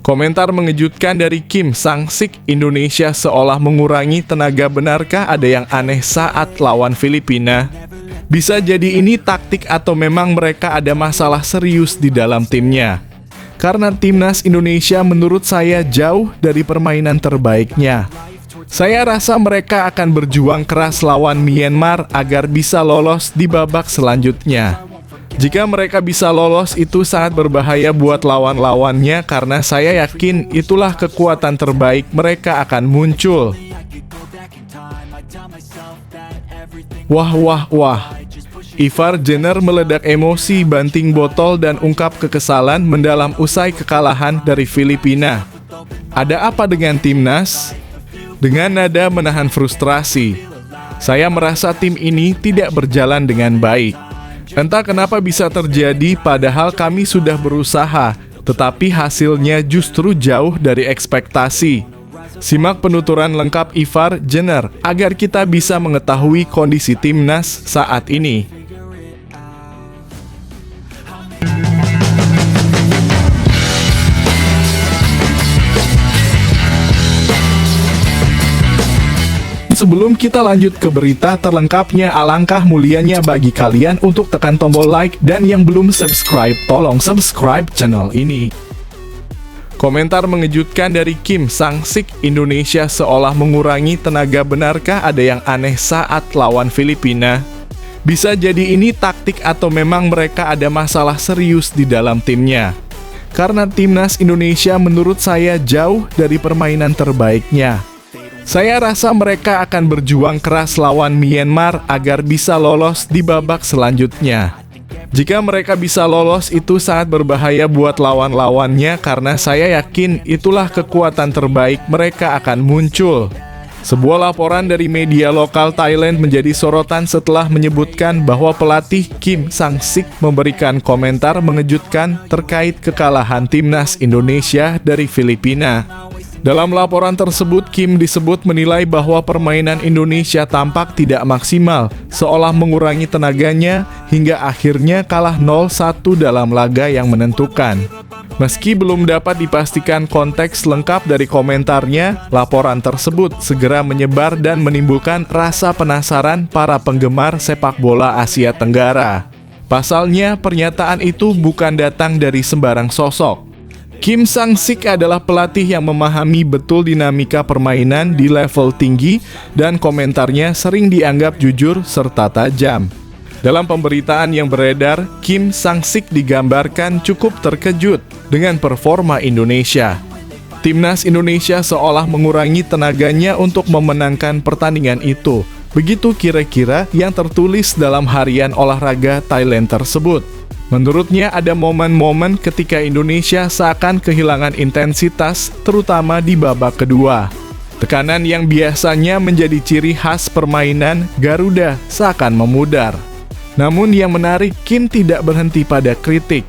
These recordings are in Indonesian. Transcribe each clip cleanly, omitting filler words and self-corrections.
Komentar mengejutkan dari Kim Sang-sik, Indonesia seolah mengurangi tenaga. Benarkah ada yang aneh saat lawan Filipina? Bisa jadi ini taktik atau memang mereka ada masalah serius di dalam timnya? Karena timnas Indonesia menurut saya jauh dari permainan terbaiknya. Saya rasa mereka akan berjuang keras lawan Myanmar agar bisa lolos di babak selanjutnya. Jika mereka bisa lolos, itu sangat berbahaya buat lawan-lawannya karena saya yakin itulah kekuatan terbaik mereka akan muncul. Wah wah wah. Ivar Jenner meledak emosi, banting botol dan ungkap kekesalan mendalam usai kekalahan dari Filipina. Ada apa dengan timnas? Dengan nada menahan frustrasi, saya merasa tim ini tidak berjalan dengan baik. Entah kenapa bisa terjadi padahal kami sudah berusaha, tetapi hasilnya justru jauh dari ekspektasi. Simak penuturan lengkap Ivar Jenner agar kita bisa mengetahui kondisi timnas saat ini. Sebelum kita lanjut ke berita terlengkapnya, alangkah mulianya bagi kalian untuk tekan tombol like dan yang belum subscribe, tolong subscribe channel ini. Komentar mengejutkan dari Kim Sang-sik, Indonesia seolah mengurangi tenaga. Benarkah ada yang aneh saat lawan Filipina? Bisa jadi ini taktik atau memang mereka ada masalah serius di dalam timnya? Karena timnas Indonesia menurut saya jauh dari permainan terbaiknya. Saya rasa mereka akan berjuang keras lawan Myanmar agar bisa lolos di babak selanjutnya. Jika mereka bisa lolos, itu sangat berbahaya buat lawan-lawannya karena saya yakin itulah kekuatan terbaik mereka akan muncul. Sebuah laporan dari media lokal Thailand menjadi sorotan setelah menyebutkan bahwa pelatih Kim Sang-sik memberikan komentar mengejutkan terkait kekalahan timnas Indonesia dari Filipina. Dalam laporan tersebut, Kim disebut menilai bahwa permainan Indonesia tampak tidak maksimal, seolah mengurangi tenaganya, hingga akhirnya kalah 0-1 dalam laga yang menentukan. Meski belum dapat dipastikan konteks lengkap dari komentarnya, laporan tersebut segera menyebar dan menimbulkan rasa penasaran para penggemar sepak bola Asia Tenggara. Pasalnya, pernyataan itu bukan datang dari sembarang sosok. Kim Sang-sik adalah pelatih yang memahami betul dinamika permainan di level tinggi dan komentarnya sering dianggap jujur serta tajam. Dalam pemberitaan yang beredar, Kim Sang-sik digambarkan cukup terkejut dengan performa Indonesia. Timnas Indonesia seolah mengurangi tenaganya untuk memenangkan pertandingan itu. Begitu kira-kira yang tertulis dalam harian olahraga Thailand tersebut. Menurutnya ada momen-momen ketika Indonesia seakan kehilangan intensitas, terutama di babak kedua. Tekanan yang biasanya menjadi ciri khas permainan Garuda seakan memudar. Namun yang menarik, Kim tidak berhenti pada kritik.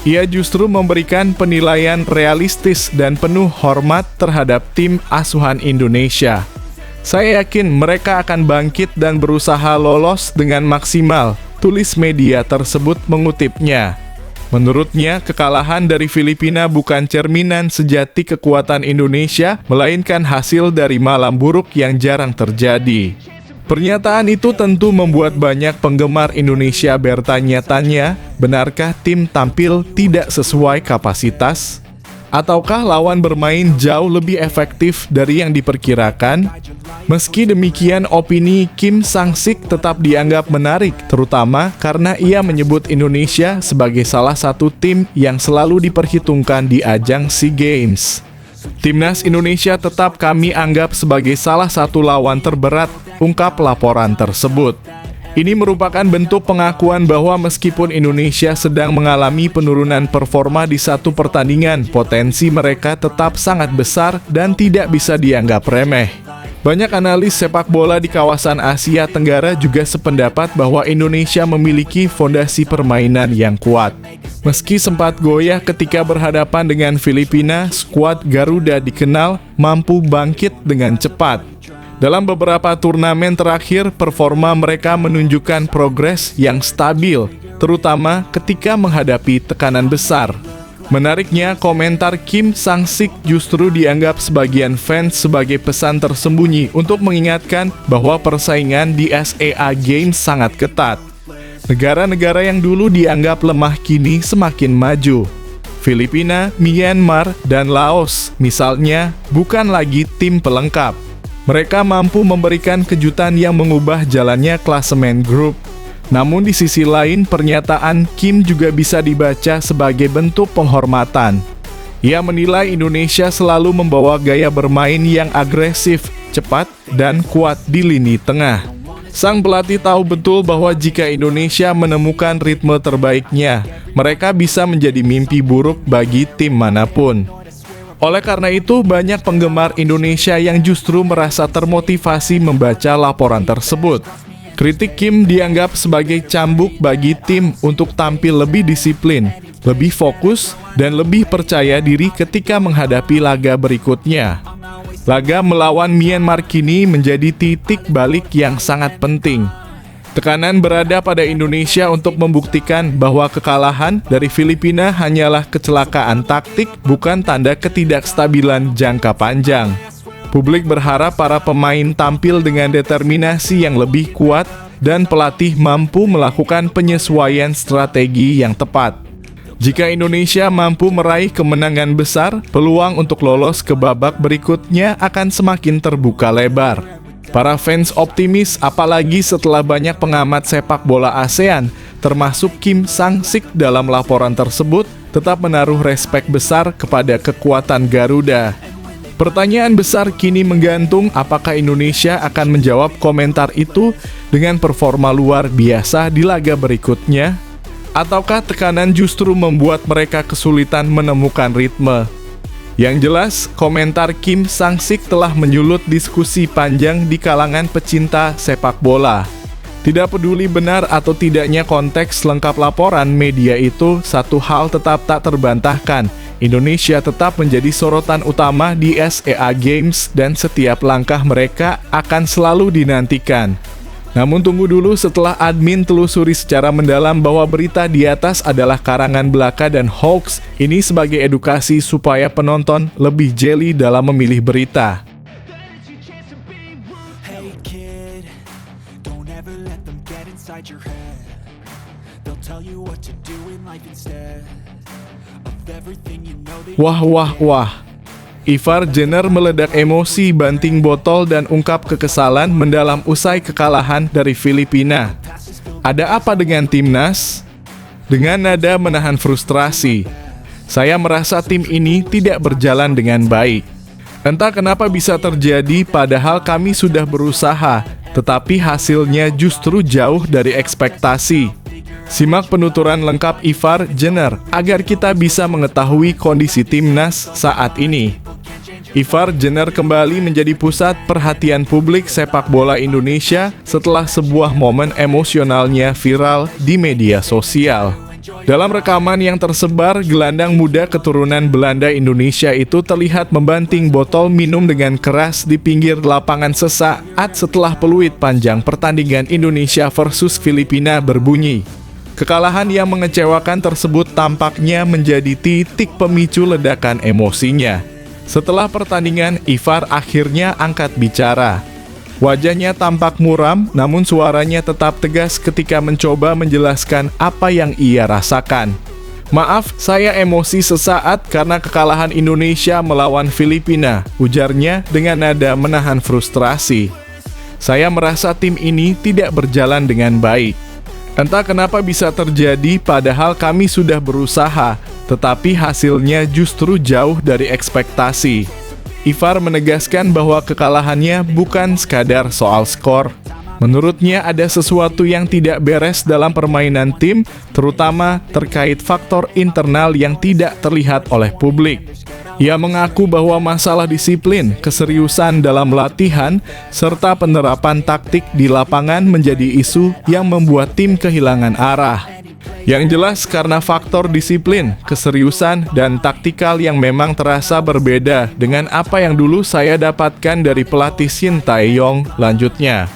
Ia justru memberikan penilaian realistis dan penuh hormat terhadap tim asuhan Indonesia. Saya yakin mereka akan bangkit dan berusaha lolos dengan maksimal, tulis media tersebut mengutipnya. Menurutnya, kekalahan dari Filipina bukan cerminan sejati kekuatan Indonesia, melainkan hasil dari malam buruk yang jarang terjadi. Pernyataan itu tentu membuat banyak penggemar Indonesia bertanya-tanya, benarkah tim tampil tidak sesuai kapasitas? Ataukah lawan bermain jauh lebih efektif dari yang diperkirakan? Meski demikian, opini Kim Sang-sik tetap dianggap menarik, terutama karena ia menyebut Indonesia sebagai salah satu tim yang selalu diperhitungkan di ajang SEA Games. Timnas Indonesia tetap kami anggap sebagai salah satu lawan terberat, ungkap laporan tersebut. Ini merupakan bentuk pengakuan bahwa meskipun Indonesia sedang mengalami penurunan performa di satu pertandingan, potensi mereka tetap sangat besar dan tidak bisa dianggap remeh. Banyak analis sepak bola di kawasan Asia Tenggara juga sependapat bahwa Indonesia memiliki fondasi permainan yang kuat. Meski sempat goyah ketika berhadapan dengan Filipina, skuad Garuda dikenal mampu bangkit dengan cepat. Dalam beberapa turnamen terakhir, performa mereka menunjukkan progres yang stabil, terutama ketika menghadapi tekanan besar. Menariknya, komentar Kim Sang-sik justru dianggap sebagian fans sebagai pesan tersembunyi untuk mengingatkan bahwa persaingan di SEA Games sangat ketat. Negara-negara yang dulu dianggap lemah kini semakin maju. Filipina, Myanmar, dan Laos, misalnya, bukan lagi tim pelengkap. Mereka mampu memberikan kejutan yang mengubah jalannya klasemen grup. Namun di sisi lain, pernyataan Kim juga bisa dibaca sebagai bentuk penghormatan. Ia menilai Indonesia selalu membawa gaya bermain yang agresif, cepat, dan kuat di lini tengah. Sang pelatih tahu betul bahwa jika Indonesia menemukan ritme terbaiknya, mereka bisa menjadi mimpi buruk bagi tim manapun. Oleh karena itu, banyak penggemar Indonesia yang justru merasa termotivasi membaca laporan tersebut. Kritik Kim dianggap sebagai cambuk bagi tim untuk tampil lebih disiplin, lebih fokus, dan lebih percaya diri ketika menghadapi laga berikutnya. Laga melawan Myanmar kini menjadi titik balik yang sangat penting. Tekanan berada pada Indonesia untuk membuktikan bahwa kekalahan dari Filipina hanyalah kecelakaan taktik, bukan tanda ketidakstabilan jangka panjang. Publik berharap para pemain tampil dengan determinasi yang lebih kuat dan pelatih mampu melakukan penyesuaian strategi yang tepat. Jika Indonesia mampu meraih kemenangan besar, peluang untuk lolos ke babak berikutnya akan semakin terbuka lebar. Para fans optimis, apalagi setelah banyak pengamat sepak bola ASEAN, termasuk Kim Sang-sik dalam laporan tersebut, tetap menaruh respek besar kepada kekuatan Garuda. Pertanyaan besar kini menggantung apakah Indonesia akan menjawab komentar itu dengan performa luar biasa di laga berikutnya, ataukah tekanan justru membuat mereka kesulitan menemukan ritme. Yang jelas, komentar Kim Sang-sik telah menyulut diskusi panjang di kalangan pecinta sepak bola. Tidak peduli benar atau tidaknya konteks lengkap laporan media itu, satu hal tetap tak terbantahkan. Indonesia tetap menjadi sorotan utama di SEA Games dan setiap langkah mereka akan selalu dinantikan. Namun tunggu dulu, setelah admin telusuri secara mendalam bahwa berita di atas adalah karangan belaka dan hoax, ini sebagai edukasi supaya penonton lebih jeli dalam memilih berita. Wah wah wah, Ivar Jenner meledak emosi, banting botol dan ungkap kekesalan mendalam usai kekalahan dari Filipina. Ada apa dengan timnas? Dengan nada menahan frustrasi, saya merasa tim ini tidak berjalan dengan baik. Entah kenapa bisa terjadi padahal kami sudah berusaha, tetapi hasilnya justru jauh dari ekspektasi. Simak penuturan lengkap Ivar Jenner agar kita bisa mengetahui kondisi timnas saat ini. Ivar Jenner kembali menjadi pusat perhatian publik sepak bola Indonesia setelah sebuah momen emosionalnya viral di media sosial. Dalam rekaman yang tersebar, gelandang muda keturunan Belanda Indonesia itu terlihat membanting botol minum dengan keras di pinggir lapangan sesaat setelah peluit panjang pertandingan Indonesia versus Filipina berbunyi. Kekalahan yang mengecewakan tersebut tampaknya menjadi titik pemicu ledakan emosinya. Setelah pertandingan, Ivar akhirnya angkat bicara. Wajahnya tampak muram, namun suaranya tetap tegas ketika mencoba menjelaskan apa yang ia rasakan. Maaf, saya emosi sesaat karena kekalahan Indonesia melawan Filipina, ujarnya dengan nada menahan frustrasi. Saya merasa tim ini tidak berjalan dengan baik. Entah kenapa bisa terjadi padahal kami sudah berusaha, tetapi hasilnya justru jauh dari ekspektasi. Ivar menegaskan bahwa kekalahannya bukan sekadar soal skor. Menurutnya ada sesuatu yang tidak beres dalam permainan tim, terutama terkait faktor internal yang tidak terlihat oleh publik. Ia mengaku bahwa masalah disiplin, keseriusan dalam latihan, serta penerapan taktik di lapangan menjadi isu yang membuat tim kehilangan arah. Yang jelas karena faktor disiplin, keseriusan, dan taktikal yang memang terasa berbeda dengan apa yang dulu saya dapatkan dari pelatih Shin Tae-yong, lanjutnya.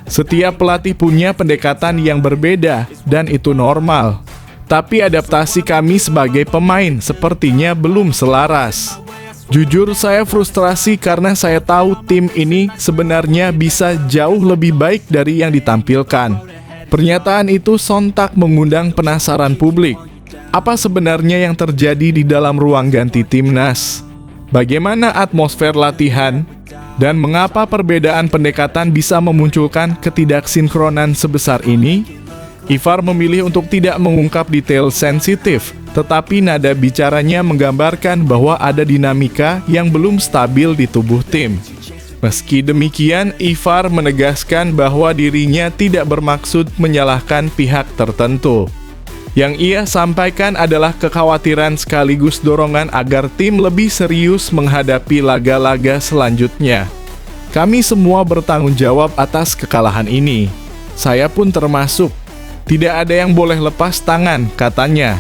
Setiap pelatih punya pendekatan yang berbeda, dan itu normal. Tapi adaptasi kami sebagai pemain sepertinya belum selaras. Jujur saya frustrasi karena saya tahu tim ini sebenarnya bisa jauh lebih baik dari yang ditampilkan. Pernyataan itu sontak mengundang penasaran publik. Apa sebenarnya yang terjadi di dalam ruang ganti timnas? Bagaimana atmosfer latihan? Dan mengapa perbedaan pendekatan bisa memunculkan ketidaksinkronan sebesar ini? Ivar memilih untuk tidak mengungkap detail sensitif, tetapi nada bicaranya menggambarkan bahwa ada dinamika yang belum stabil di tubuh tim. Meski demikian, Ivar menegaskan bahwa dirinya tidak bermaksud menyalahkan pihak tertentu. Yang ia sampaikan adalah kekhawatiran sekaligus dorongan agar tim lebih serius menghadapi laga-laga selanjutnya. Kami semua bertanggung jawab atas kekalahan ini. Saya pun termasuk. Tidak ada yang boleh lepas tangan, katanya.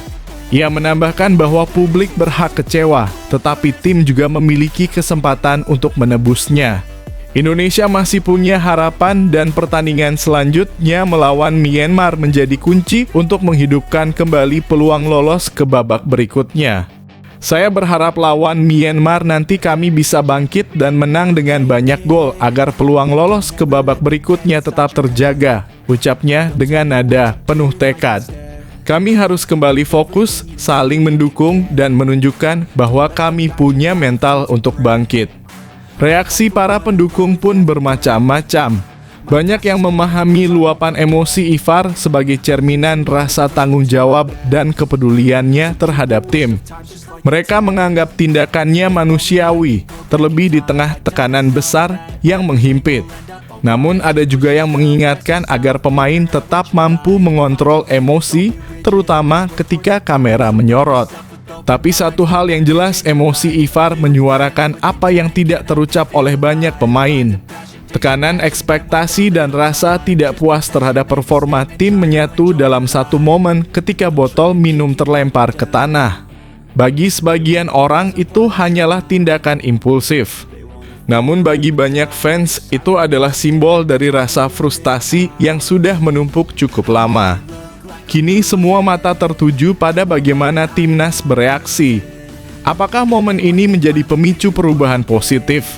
Ia menambahkan bahwa publik berhak kecewa, tetapi tim juga memiliki kesempatan untuk menebusnya. Indonesia masih punya harapan dan pertandingan selanjutnya melawan Myanmar menjadi kunci untuk menghidupkan kembali peluang lolos ke babak berikutnya. Saya berharap lawan Myanmar nanti kami bisa bangkit dan menang dengan banyak gol agar peluang lolos ke babak berikutnya tetap terjaga, ucapnya dengan nada penuh tekad. Kami harus kembali fokus, saling mendukung, dan menunjukkan bahwa kami punya mental untuk bangkit. Reaksi para pendukung pun bermacam-macam. Banyak yang memahami luapan emosi Ivar sebagai cerminan rasa tanggung jawab dan kepeduliannya terhadap tim. Mereka menganggap tindakannya manusiawi, terlebih di tengah tekanan besar yang menghimpit. Namun ada juga yang mengingatkan agar pemain tetap mampu mengontrol emosi, terutama ketika kamera menyorot. Tapi satu hal yang jelas, emosi Ivar menyuarakan apa yang tidak terucap oleh banyak pemain. Tekanan ekspektasi dan rasa tidak puas terhadap performa tim menyatu dalam satu momen ketika botol minum terlempar ke tanah. Bagi sebagian orang itu hanyalah tindakan impulsif. Namun bagi banyak fans itu adalah simbol dari rasa frustasi yang sudah menumpuk cukup lama. Kini semua mata tertuju pada bagaimana timnas bereaksi. Apakah momen ini menjadi pemicu perubahan positif?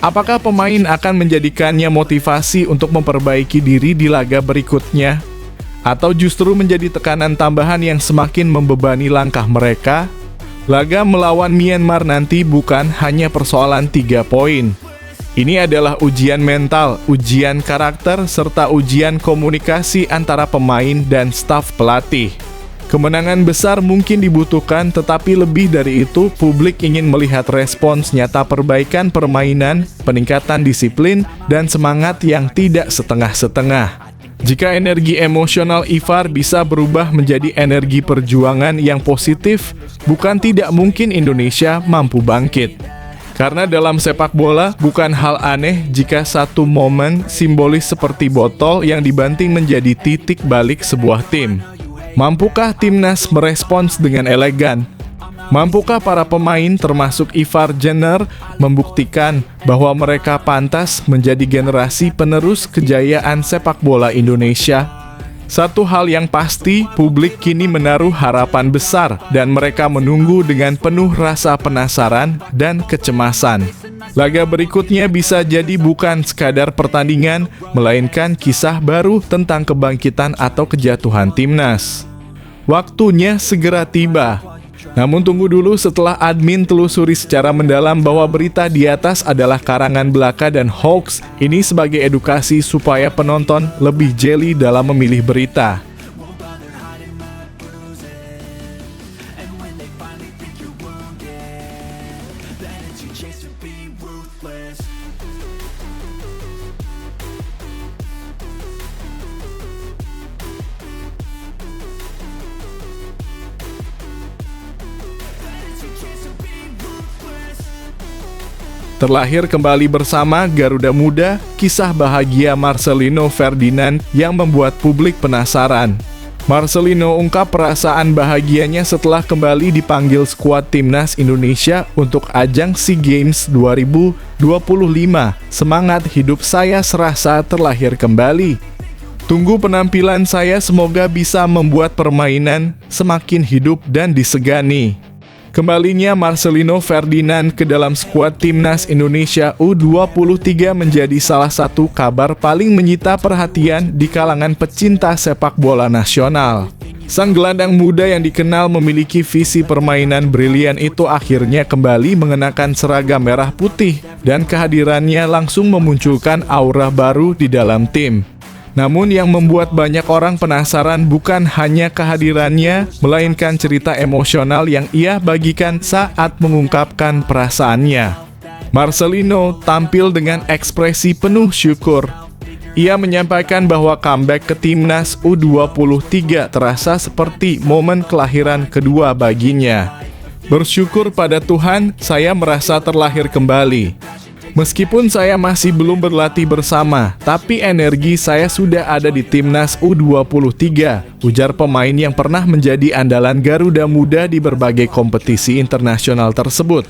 Apakah pemain akan menjadikannya motivasi untuk memperbaiki diri di laga berikutnya? Atau justru menjadi tekanan tambahan yang semakin membebani langkah mereka? Laga melawan Myanmar nanti bukan hanya persoalan 3 poin. Ini adalah ujian mental, ujian karakter, serta ujian komunikasi antara pemain dan staf pelatih. Kemenangan besar mungkin dibutuhkan, tetapi lebih dari itu, publik ingin melihat respons nyata perbaikan permainan, peningkatan disiplin, dan semangat yang tidak setengah-setengah. Jika energi emosional Ivar bisa berubah menjadi energi perjuangan yang positif, bukan tidak mungkin Indonesia mampu bangkit. Karena dalam sepak bola, bukan hal aneh jika satu momen simbolis seperti botol yang dibanting menjadi titik balik sebuah tim. Mampukah timnas merespons dengan elegan? Mampukah para pemain termasuk Ivar Jenner membuktikan bahwa mereka pantas menjadi generasi penerus kejayaan sepak bola Indonesia? Satu hal yang pasti, publik kini menaruh harapan besar dan mereka menunggu dengan penuh rasa penasaran dan kecemasan. Laga berikutnya bisa jadi bukan sekadar pertandingan, melainkan kisah baru tentang kebangkitan atau kejatuhan timnas. Waktunya segera tiba. Namun tunggu dulu, setelah admin telusuri secara mendalam bahwa berita di atas adalah karangan belaka dan hoax, ini sebagai edukasi supaya penonton lebih jeli dalam memilih berita. Terlahir kembali bersama Garuda Muda, kisah bahagia Marcelino Ferdinand yang membuat publik penasaran. Marcelino ungkap perasaan bahagianya setelah kembali dipanggil skuad timnas Indonesia untuk ajang SEA Games 2025. Semangat hidup saya serasa terlahir kembali. Tunggu penampilan saya, semoga bisa membuat permainan semakin hidup dan disegani. Kembalinya Marcelino Ferdinand ke dalam skuad Timnas Indonesia U23 menjadi salah satu kabar paling menyita perhatian di kalangan pecinta sepak bola nasional. Sang gelandang muda yang dikenal memiliki visi permainan brilian itu akhirnya kembali mengenakan seragam merah putih, dan kehadirannya langsung memunculkan aura baru di dalam tim. Namun yang membuat banyak orang penasaran bukan hanya kehadirannya, melainkan cerita emosional yang ia bagikan saat mengungkapkan perasaannya. Marcelino tampil dengan ekspresi penuh syukur. Ia menyampaikan bahwa comeback ke Timnas U23 terasa seperti momen kelahiran kedua baginya. Bersyukur pada Tuhan, saya merasa terlahir kembali. Meskipun saya masih belum berlatih bersama, tapi energi saya sudah ada di Timnas U23, ujar pemain yang pernah menjadi andalan Garuda Muda di berbagai kompetisi internasional tersebut.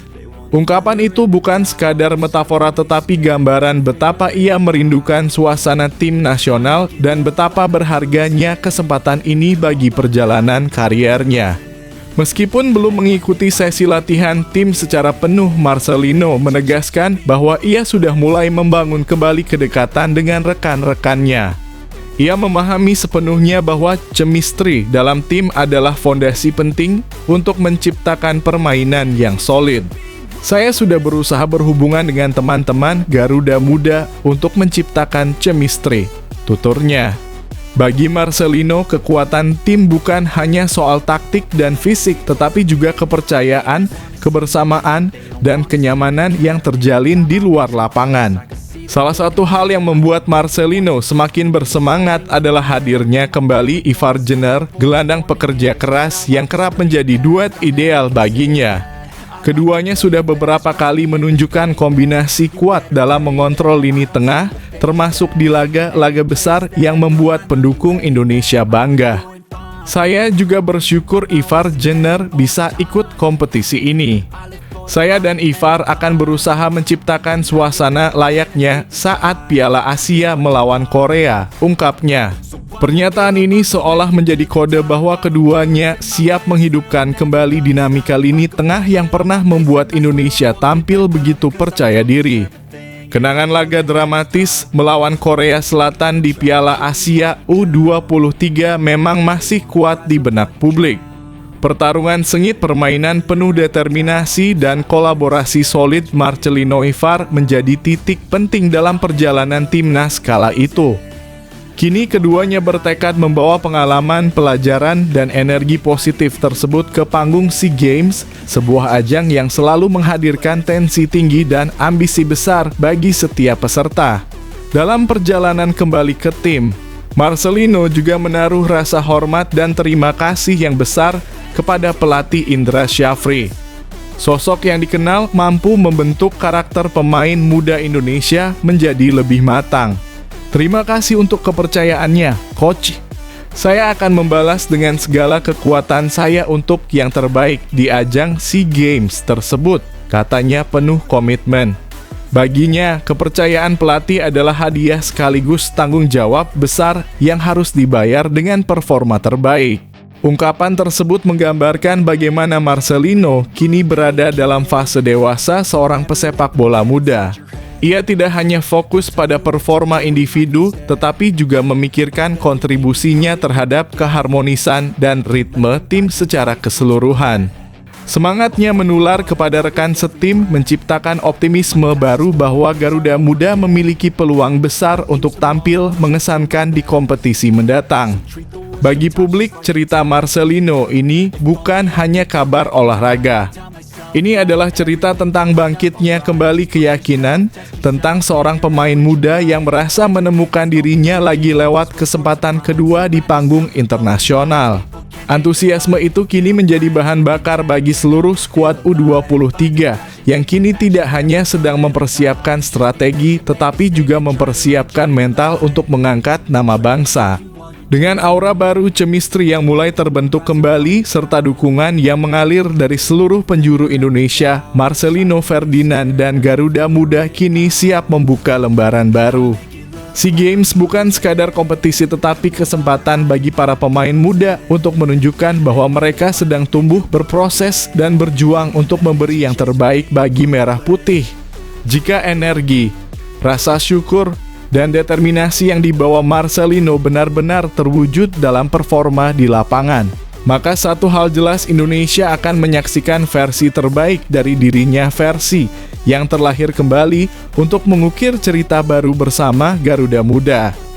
Ungkapan itu bukan sekadar metafora tetapi gambaran betapa ia merindukan suasana tim nasional dan betapa berharganya kesempatan ini bagi perjalanan kariernya. Meskipun belum mengikuti sesi latihan tim secara penuh, Marcelino menegaskan bahwa ia sudah mulai membangun kembali kedekatan dengan rekan-rekannya. Ia memahami sepenuhnya bahwa chemistry dalam tim adalah fondasi penting untuk menciptakan permainan yang solid. Saya sudah berusaha berhubungan dengan teman-teman Garuda Muda untuk menciptakan chemistry, tuturnya. Bagi Marcelino, kekuatan tim bukan hanya soal taktik dan fisik, tetapi juga kepercayaan, kebersamaan, dan kenyamanan yang terjalin di luar lapangan. Salah satu hal yang membuat Marcelino semakin bersemangat adalah hadirnya kembali Ivar Jenner, gelandang pekerja keras yang kerap menjadi duet ideal baginya. Keduanya sudah beberapa kali menunjukkan kombinasi kuat dalam mengontrol lini tengah, termasuk di laga-laga besar yang membuat pendukung Indonesia bangga. Saya juga bersyukur Ivar Jenner bisa ikut kompetisi ini. Saya dan Ivar akan berusaha menciptakan suasana layaknya saat Piala Asia melawan Korea, ungkapnya. Pernyataan ini seolah menjadi kode bahwa keduanya siap menghidupkan kembali dinamika lini tengah yang pernah membuat Indonesia tampil begitu percaya diri. Kenangan laga dramatis melawan Korea Selatan di Piala Asia U23 memang masih kuat di benak publik. Pertarungan sengit, permainan penuh determinasi, dan kolaborasi solid Marcelino Ivar menjadi titik penting dalam perjalanan timnas kala itu. Kini keduanya bertekad membawa pengalaman, pelajaran, dan energi positif tersebut ke panggung SEA Games, sebuah ajang yang selalu menghadirkan tensi tinggi dan ambisi besar bagi setiap peserta. Dalam perjalanan kembali ke tim, Marcelino juga menaruh rasa hormat dan terima kasih yang besar kepada pelatih Indra Syafri. Sosok yang dikenal mampu membentuk karakter pemain muda Indonesia menjadi lebih matang. Terima kasih untuk kepercayaannya, Coach. Saya akan membalas dengan segala kekuatan saya untuk yang terbaik di ajang SEA Games tersebut, katanya penuh komitmen. Baginya, kepercayaan pelatih adalah hadiah sekaligus tanggung jawab besar yang harus dibayar dengan performa terbaik. Ungkapan tersebut menggambarkan bagaimana Marcelino kini berada dalam fase dewasa seorang pesepak bola muda. Ia tidak hanya fokus pada performa individu, tetapi juga memikirkan kontribusinya terhadap keharmonisan dan ritme tim secara keseluruhan. Semangatnya menular kepada rekan setim, menciptakan optimisme baru bahwa Garuda Muda memiliki peluang besar untuk tampil mengesankan di kompetisi mendatang. Bagi publik, cerita Marcelino ini bukan hanya kabar olahraga. Ini adalah cerita tentang bangkitnya kembali keyakinan, tentang seorang pemain muda yang merasa menemukan dirinya lagi lewat kesempatan kedua di panggung internasional. Antusiasme itu kini menjadi bahan bakar bagi seluruh skuad U23 yang kini tidak hanya sedang mempersiapkan strategi tetapi juga mempersiapkan mental untuk mengangkat nama bangsa. Dengan aura baru, chemistry yang mulai terbentuk kembali, serta dukungan yang mengalir dari seluruh penjuru Indonesia, Marcelino Ferdinand dan Garuda Muda kini siap membuka lembaran baru. SEA Games bukan sekadar kompetisi tetapi kesempatan bagi para pemain muda untuk menunjukkan bahwa mereka sedang tumbuh, berproses, dan berjuang untuk memberi yang terbaik bagi Merah Putih. Jika energi, rasa syukur, dan determinasi yang dibawa Marcelino benar-benar terwujud dalam performa di lapangan, maka satu hal jelas, Indonesia akan menyaksikan versi terbaik dari dirinya, versi yang terlahir kembali untuk mengukir cerita baru bersama Garuda Muda.